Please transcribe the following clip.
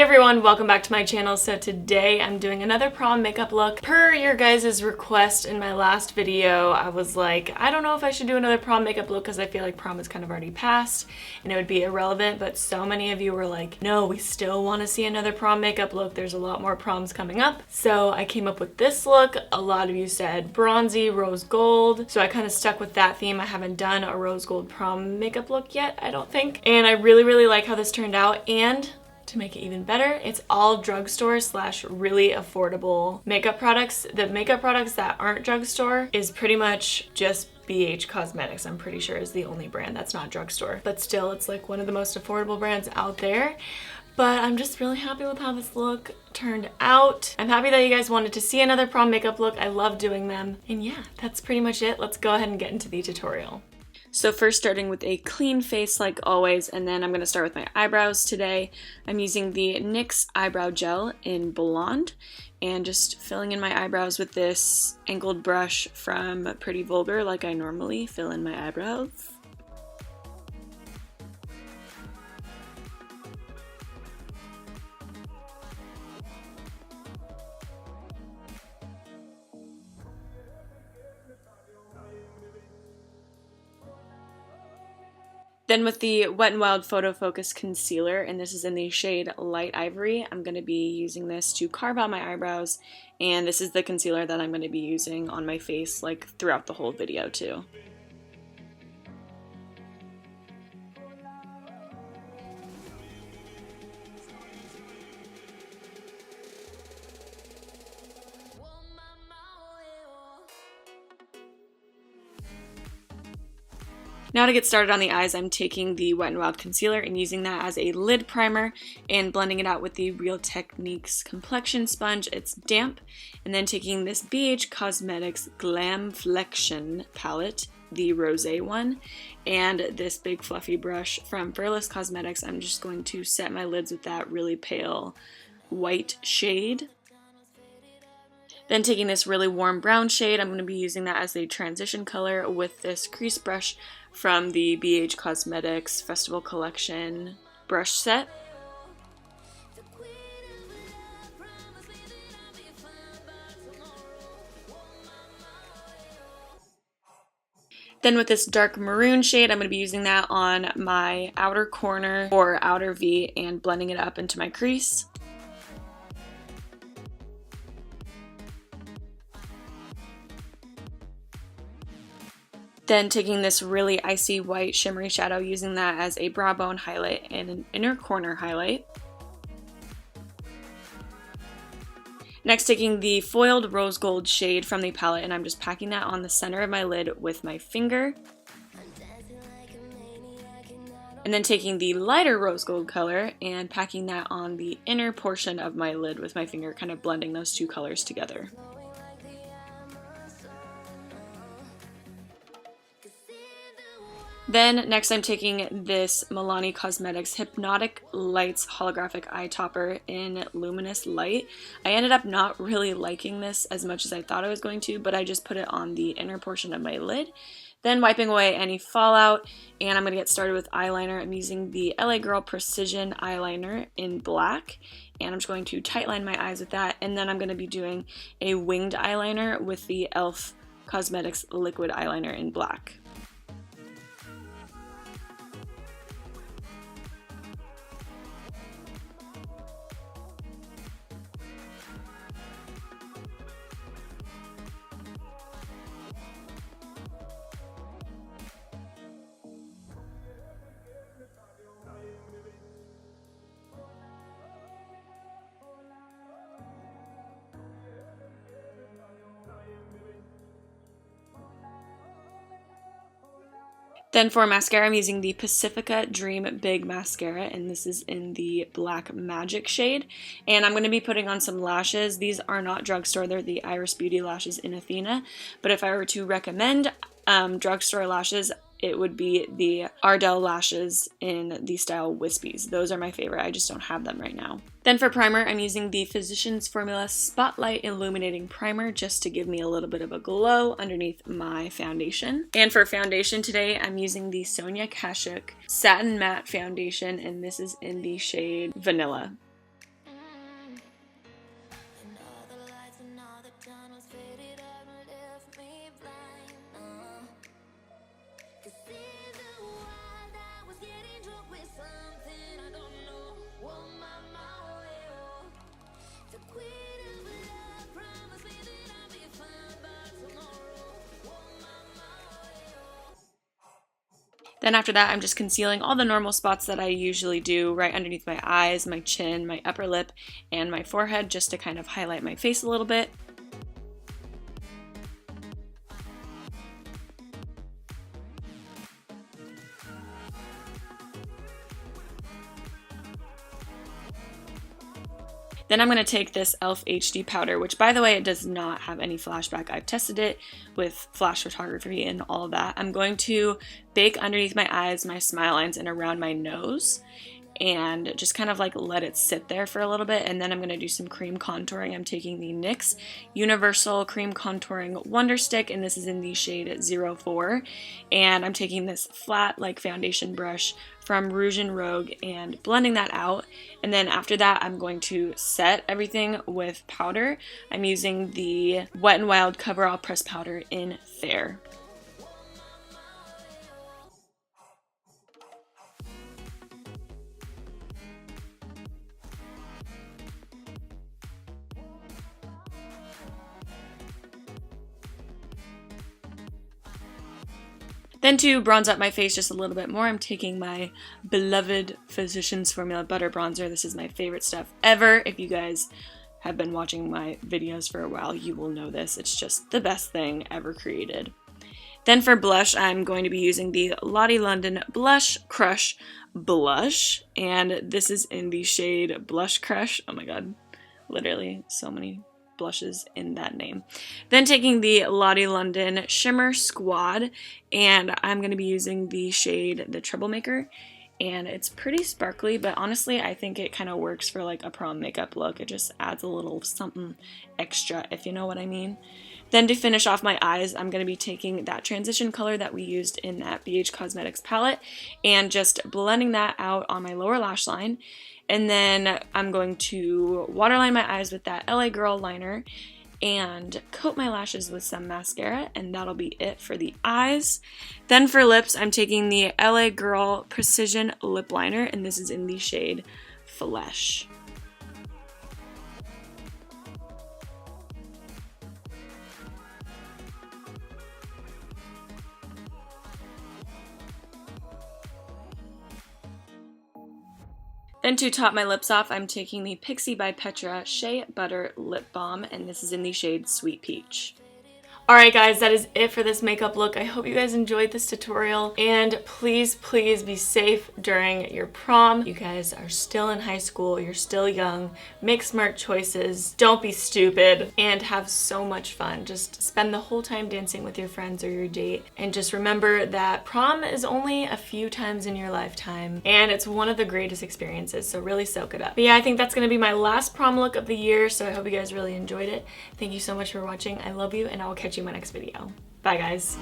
everyone, welcome back to my channel. So today I'm doing another prom makeup look. Per your guys' request in my last video, I was like, I don't know if I should do another prom makeup look because I feel like prom is kind of already past and it would be irrelevant, but so many of you were like, no, we still want to see another prom makeup look. There's a lot more proms coming up. So I came up with this look. A lot of you said bronzy, rose gold. So I kind of stuck with that theme. I haven't done a rose gold prom makeup look yet, I don't think. And I really like how this turned out, and to make it even better, it's all drugstore / really affordable makeup products. The makeup products that aren't drugstore is pretty much just BH Cosmetics, I'm pretty sure is the only brand that's not drugstore. But still, it's like one of the most affordable brands out there. But I'm just really happy with how this look turned out. I'm happy that you guys wanted to see another prom makeup look. I love doing them. And yeah, that's pretty much it. Let's go ahead and get into the tutorial. So first, starting with a clean face like always, and then I'm going to start with my eyebrows today. I'm using the NYX eyebrow gel in Blonde and just filling in my eyebrows with this angled brush from Pretty Vulgar like I normally fill in my eyebrows. Then with the Wet n Wild Photo Focus Concealer, and this is in the shade Light Ivory, I'm going to be using this to carve out my eyebrows, and this is the concealer that I'm going to be using on my face like throughout the whole video too. Now to get started on the eyes, I'm taking the Wet n Wild concealer and using that as a lid primer and blending it out with the Real Techniques complexion sponge. It's damp. And then taking this BH Cosmetics Glamflection palette, the rosé one, and this big fluffy brush from Fearless Cosmetics, I'm just going to set my lids with that really pale white shade. Then taking this really warm brown shade, I'm going to be using that as a transition color with this crease brush from the BH Cosmetics Festival Collection brush set. Then with this dark maroon shade, I'm going to be using that on my outer corner or outer V and blending it up into my crease. Then taking this really icy white shimmery shadow, using that as a brow bone highlight and an inner corner highlight. Next, taking the foiled rose gold shade from the palette, and I'm just packing that on the center of my lid with my finger. And then taking the lighter rose gold color and packing that on the inner portion of my lid with my finger, kind of blending those two colors together. Then next I'm taking this MIlani Cosmetics Hypnotic Lights Holographic Eye Topper in Luminous Light. I ended up not really liking this as much as I thought I was going to, but I just put it on the inner portion of my lid. Then wiping away any fallout, and I'm going to get started with eyeliner. I'm using the LA Girl Precision Eyeliner in black, and I'm just going to tightline my eyes with that, and then I'm going to be doing a winged eyeliner with the e.l.f. Cosmetics Liquid Eyeliner in black. Then for mascara, I'm using the Pacifica Dream Big Mascara, and this is in the Black Magic shade. And I'm going to be putting on some lashes. These are not drugstore, they're the Iris Beauty lashes in Athena. But if I were to recommend drugstore lashes, it would be the Ardell lashes in the style Wispies. Those are my favorite, I just don't have them right now. Then for primer, I'm using the Physicians Formula Spotlight Illuminating Primer just to give me a little bit of a glow underneath my foundation. And for foundation today, I'm using the Sonia Kashuk Satin Matte Foundation, and this is in the shade Vanilla. Then after that, I'm just concealing all the normal spots that I usually do right underneath my eyes, my chin, my upper lip, and my forehead, just to kind of highlight my face a little bit. Then I'm going to take this e.l.f. HD powder, which by the way, it does not have any flashback. I've tested it with flash photography and all of that. I'm going to bake underneath my eyes, my smile lines, and around my nose, and just kind of like let it sit there for a little bit. And then I'm going to do some cream contouring. I'm taking the NYX Universal Cream Contouring Wonder Stick, and this is in the shade 04. And I'm taking this flat like foundation brush from Rouge and Rogue and blending that out. And then after that, I'm going to set everything with powder. I'm using the Wet n Wild Coverall Press Powder in Fair. Then to bronze up my face just a little bit more, I'm taking my beloved Physicians Formula Butter Bronzer. This is my favorite stuff ever. If you guys have been watching my videos for a while, you will know this. It's just the best thing ever created. Then for blush, I'm going to be using the Lottie London Blush Crush Blush, and this is in the shade Blush Crush. Oh my god, literally so many blushes in that name. Then taking the Lottie London Shimmer Squad, and I'm going to be using the shade The Troublemaker, and it's pretty sparkly, but honestly I think it kind of works for like a prom makeup look. It just adds a little something extra, if you know what I mean. Then to finish off my eyes, I'm going to be taking that transition color that we used in that BH Cosmetics palette and just blending that out on my lower lash line. And then I'm going to waterline my eyes with that LA Girl liner and coat my lashes with some mascara, and that'll be it for the eyes. Then for lips, I'm taking the LA Girl Precision Lip Liner, and this is in the shade Flesh. Then to top my lips off, I'm taking the Pixi by Petra Shea Butter Lip Balm, and this is in the shade Sweet Peach. Alright guys, that is it for this makeup look. I hope you guys enjoyed this tutorial, and please be safe during your prom. You guys are still in high school, you're still young, make smart choices, don't be stupid, and have so much fun. Just spend the whole time dancing with your friends or your date, and just remember that prom is only a few times in your lifetime, and it's one of the greatest experiences, so really soak it up. But yeah, I think that's going to be my last prom look of the year, so I hope you guys really enjoyed it. Thank you so much for watching. I love you, and I will catch you in my next video. Bye guys.